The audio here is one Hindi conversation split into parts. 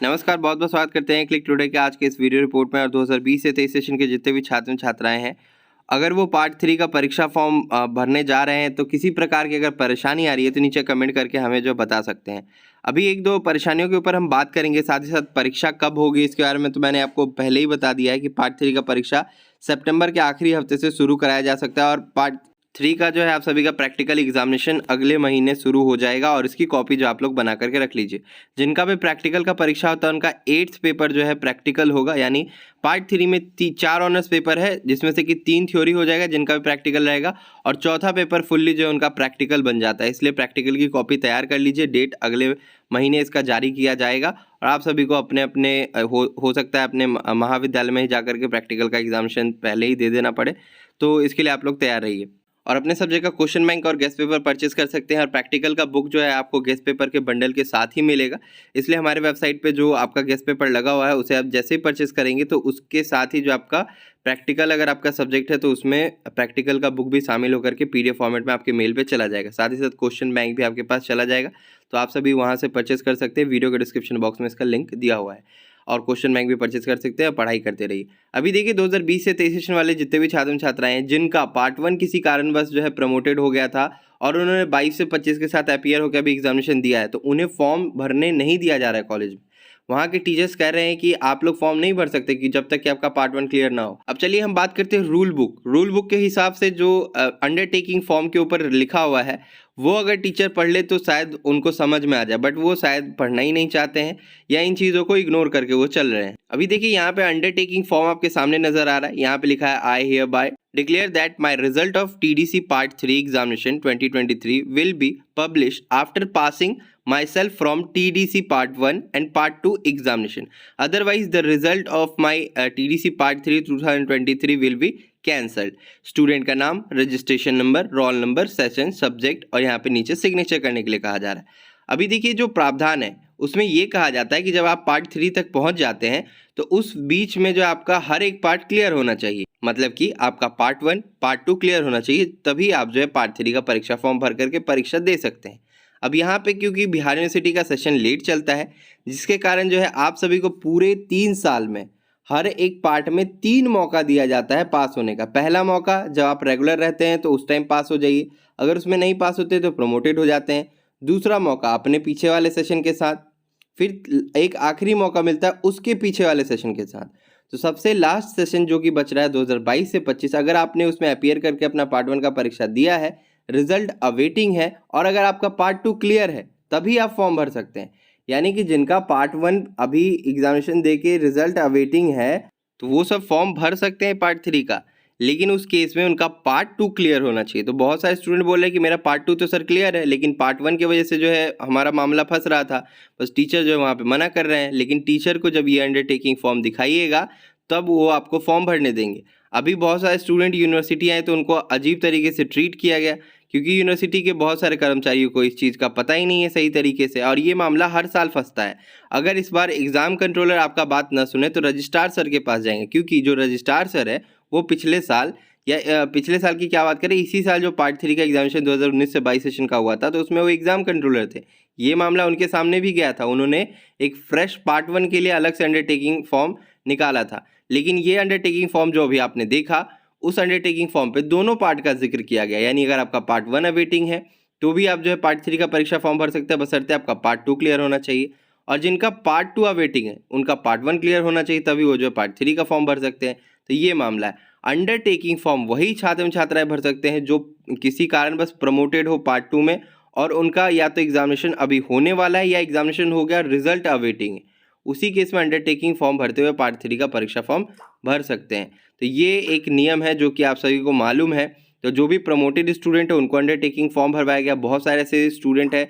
नमस्कार, बहुत बहुत स्वागत करते हैं क्लिक टुडे के आज के इस वीडियो रिपोर्ट में। और 2020 से 23 सेशन के जितने भी छात्र छात्राएं हैं, अगर वो पार्ट 3 का परीक्षा फॉर्म भरने जा रहे हैं तो किसी प्रकार की अगर परेशानी आ रही है तो नीचे कमेंट करके हमें जो बता सकते हैं। अभी एक दो परेशानियों के ऊपर हम बात करेंगे, साथ ही साथ परीक्षा कब होगी इसके बारे में तो मैंने आपको पहले ही बता दिया है कि पार्ट 3 का परीक्षा सितंबर के आखिरी हफ्ते से शुरू कराया जा सकता है और पार्ट 3 का जो है आप सभी का प्रैक्टिकल एग्जामिनेशन अगले महीने शुरू हो जाएगा। और इसकी कॉपी जो आप लोग बना करके रख लीजिए। जिनका भी प्रैक्टिकल का परीक्षा होता है उनका 8th पेपर जो है प्रैक्टिकल होगा, यानी पार्ट 3 में 4 ऑनर्स पेपर है जिसमें से कि 3 थ्योरी हो जाएगा जिनका भी प्रैक्टिकल रहेगा, और चौथा पेपर फुल्ली जो है उनका प्रैक्टिकल बन जाता है। इसलिए प्रैक्टिकल की कॉपी तैयार कर लीजिए, डेट अगले महीने इसका जारी किया जाएगा और आप सभी को अपने अपने हो सकता है अपने महाविद्यालय में ही जाकर के प्रैक्टिकल का एग्जामिनेशन पहले ही दे देना पड़े, तो इसके लिए आप लोग तैयार रहिए। और अपने सब्जेक्ट का क्वेश्चन बैंक और गेस्ट पेपर परचेस कर सकते हैं। और प्रैक्टिकल का बुक जो है आपको गेस्ट पेपर के बंडल के साथ ही मिलेगा, इसलिए हमारे वेबसाइट पे जो आपका गेस्ट पेपर लगा हुआ है उसे आप जैसे ही परचेस करेंगे तो उसके साथ ही जो आपका प्रैक्टिकल अगर आपका सब्जेक्ट है तो उसमें प्रैक्टिकल का बुक भी शामिल होकर के PDF फॉर्मेट में आपके मेल पे चला जाएगा। साथ ही साथ क्वेश्चन बैंक भी आपके पास चला जाएगा, तो आप सभी वहाँ से परचेस कर सकते हैं। वीडियो के डिस्क्रिप्शन बॉक्स में इसका लिंक दिया हुआ है और क्वेश्चन बैंक भी परचेस कर सकते हैं और पढ़ाई करते रहिए। अभी देखिए 2020 से 23 सेशन वाले जितने भी छात्र छात्राएं हैं जिनका पार्ट 1 किसी कारणवश जो है प्रमोटेड हो गया था और उन्होंने 22 से 25 के साथ अपीयर होकर भी एग्जामिनेशन दिया है, तो उन्हें फॉर्म भरने नहीं दिया जा रहा है कॉलेज में। वहाँ के टीचर्स कह रहे हैं कि आप लोग फॉर्म नहीं भर सकते कि जब तक कि आपका पार्ट 1 क्लियर ना हो। अब चलिए हम बात करते हैं रूल बुक के हिसाब से जो अंडरटेकिंग फॉर्म के ऊपर लिखा हुआ है वो अगर टीचर पढ़ ले तो शायद उनको समझ में आ जाए, बट वो शायद पढ़ना ही नहीं चाहते हैं या इन चीज़ों को इग्नोर करके वो चल रहे हैं। अभी देखिए यहाँ पे अंडरटेकिंग फॉर्म आपके सामने नजर आ रहा है, यहाँ पे लिखा है I hear bye declare that my result of TDC part 3 examination 2023 will be publish after passing myself from TDC part 1 and part 2 examination. Otherwise, the result of my TDC part 3 2023 will be cancelled. Student का नाम, registration number, roll number, session, subject और यहाँ पे नीचे सिग्नेचर करने के लिए कहा जा रहा है। अभी देखिए जो प्रावधान है उसमें ये कहा जाता है कि जब आप पार्ट 3 तक पहुंच जाते हैं तो उस बीच में जो आपका हर एक पार्ट क्लियर होना चाहिए, मतलब कि आपका पार्ट 1 पार्ट 2 क्लियर होना चाहिए, तभी आप जो है पार्ट 3 का परीक्षा फॉर्म भर करके परीक्षा दे सकते हैं। अब यहाँ पे क्योंकि बिहार यूनिवर्सिटी का सेशन लेट चलता है जिसके कारण जो है आप सभी को पूरे 3 साल में हर एक पार्ट में 3 मौका दिया जाता है पास होने का। पहला मौका जब आप रेगुलर रहते हैं तो उस टाइम पास हो जाइए, अगर उसमें नहीं पास होते तो प्रमोटेड हो जाते हैं। दूसरा मौका अपने पीछे वाले सेशन के साथ, फिर एक आखिरी मौका मिलता है उसके पीछे वाले सेशन के साथ। तो सबसे लास्ट सेशन जो कि बच रहा है 2022 से 25, अगर आपने उसमें अपीयर करके अपना पार्ट 1 का परीक्षा दिया है, रिजल्ट अवेटिंग है और अगर आपका पार्ट 2 क्लियर है तभी आप फॉर्म भर सकते हैं। यानी कि जिनका पार्ट 1 अभी एग्जामिनेशन दे के रिजल्ट अवेटिंग है तो वो सब फॉर्म भर सकते हैं पार्ट 3 का, लेकिन उस केस में उनका पार्ट 2 क्लियर होना चाहिए। तो बहुत सारे स्टूडेंट बोल रहे हैं कि मेरा पार्ट 2 तो सर क्लियर है लेकिन पार्ट 1 की वजह से जो है हमारा मामला फंस रहा था, बस टीचर जो है वहाँ पे मना कर रहे हैं। लेकिन टीचर को जब ये अंडरटेकिंग फॉर्म दिखाइएगा तब वो आपको फॉर्म भरने देंगे। अभी बहुत सारे स्टूडेंट यूनिवर्सिटी आए तो उनको अजीब तरीके से ट्रीट किया गया क्योंकि यूनिवर्सिटी के बहुत सारे कर्मचारियों को इस चीज़ का पता ही नहीं है सही तरीके से, और ये मामला हर साल फंसता है। अगर इस बार एग्ज़ाम कंट्रोलर आपका बात ना सुने तो रजिस्ट्रार सर के पास जाएंगे, क्योंकि जो रजिस्ट्रार सर है वो पिछले साल या पिछले साल की क्या बात करें, इसी साल जो पार्ट 3 का एग्जामिनेशन 2019 से 22 सेशन का हुआ था तो उसमें वो एग्ज़ाम कंट्रोलर थे। ये मामला उनके सामने भी गया था, उन्होंने एक फ्रेश पार्ट 1 के लिए अलग से अंडरटेकिंग फॉर्म निकाला था। लेकिन ये अंडरटेकिंग फॉर्म जो अभी आपने देखा उस अंडरटेकिंग फॉर्म पे दोनों पार्ट का जिक्र किया गया, यानी अगर आपका पार्ट 1 अवेटिंग है तो भी आप जो है पार्ट 3 का परीक्षा फॉर्म भर सकते हैं, बशर्ते आपका पार्ट 2 क्लियर होना चाहिए। और जिनका पार्ट 2 अवेटिंग है उनका पार्ट 1 क्लियर होना चाहिए, तभी वो जो है पार्ट 3 का फॉर्म भर सकते हैं। तो ये मामला है। अंडरटेकिंग फॉर्म वही छात्र छात्राएं भर सकते हैं जो किसी कारण बस प्रमोटेड हो पार्ट 2 में और उनका या तो एग्जामिनेशन अभी होने वाला है या एग्जामिनेशन हो गया, रिजल्ट अवेटिंग है। उसी केस में अंडरटेकिंग फॉर्म भरते हुए पार्ट 3 का परीक्षा फॉर्म भर सकते हैं। तो ये एक नियम है जो कि आप सभी को मालूम है। तो जो भी प्रमोटेड स्टूडेंट है उनको अंडरटेकिंग फॉर्म भरवाया गया। बहुत सारे ऐसे स्टूडेंट है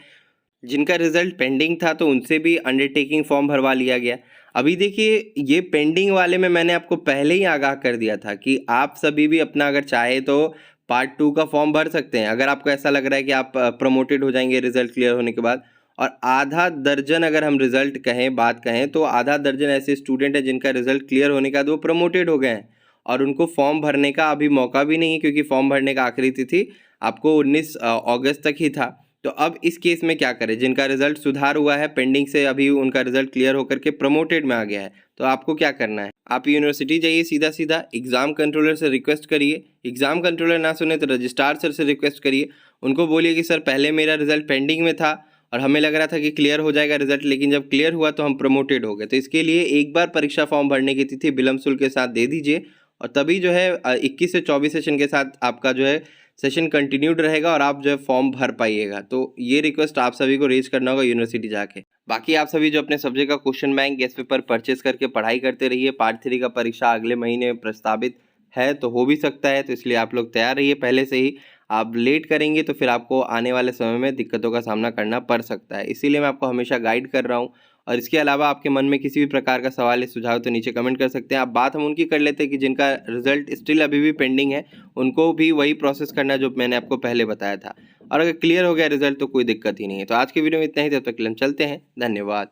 जिनका रिजल्ट पेंडिंग था तो उनसे भी अंडरटेकिंग फॉर्म भरवा लिया गया। अभी देखिए ये पेंडिंग वाले में मैंने आपको पहले ही आगाह कर दिया था कि आप सभी भी अपना अगर चाहे तो पार्ट 2 का फॉर्म भर सकते हैं। अगर आपको ऐसा लग रहा है कि आप प्रमोटेड हो जाएंगे रिजल्ट क्लियर होने के बाद, और आधा दर्जन अगर हम रिजल्ट कहें बात कहें तो आधा दर्जन ऐसे स्टूडेंट है जिनका रिजल्ट क्लियर होने के बाद वो प्रमोटेड हो गए हैं और उनको फॉर्म भरने का अभी मौका भी नहीं है, क्योंकि फॉर्म भरने का आखिरी तिथि आपको 19 अगस्त तक ही था। तो अब इस केस में क्या करें? जिनका रिजल्ट सुधार हुआ है, पेंडिंग से अभी उनका रिजल्ट क्लियर होकर के प्रमोटेड में आ गया है, तो आपको क्या करना है? आप यूनिवर्सिटी जाइए, सीधा सीधा एग्ज़ाम कंट्रोलर से रिक्वेस्ट करिए। एग्ज़ाम कंट्रोलर ना सुने तो रजिस्ट्रार सर से रिक्वेस्ट करिए। उनको बोलिए कि सर पहले मेरा रिजल्ट पेंडिंग में था और हमें लग रहा था कि क्लियर हो जाएगा रिजल्ट, लेकिन जब क्लियर हुआ तो हम प्रमोटेड हो गए। तो इसके लिए एक बार परीक्षा फॉर्म भरने की तिथि विलंब शुल्क के साथ दे दीजिए और तभी जो है 21 से 24 सेशन के साथ आपका जो है सेशन कंटिन्यूड रहेगा और आप जो है फॉर्म भर पाइएगा। तो ये रिक्वेस्ट आप सभी को रेज करना होगा यूनिवर्सिटी जाके। बाकी आप सभी जो अपने सब्जेक्ट का question bank, guest paper purchase करके पढ़ाई करते रहिए। पार्ट 3 का परीक्षा अगले महीने प्रस्तावित है, तो हो भी सकता है, तो इसलिए आप लोग तैयार रहिए पहले से ही। आप लेट करेंगे तो फिर आपको आने वाले समय में दिक्कतों का सामना करना पड़ सकता है, इसीलिए मैं आपको हमेशा गाइड कर रहा हूँ। और इसके अलावा आपके मन में किसी भी प्रकार का सवाल या सुझाव तो नीचे कमेंट कर सकते हैं। अब बात हम उनकी कर लेते हैं कि जिनका रिजल्ट स्टिल अभी भी पेंडिंग है, उनको भी वही प्रोसेस करना है जो मैंने आपको पहले बताया था। और अगर क्लियर हो गया रिजल्ट तो कोई दिक्कत ही नहीं है। तो आज की वीडियो में इतना ही, तब तक के लिए हम चलते हैं। धन्यवाद।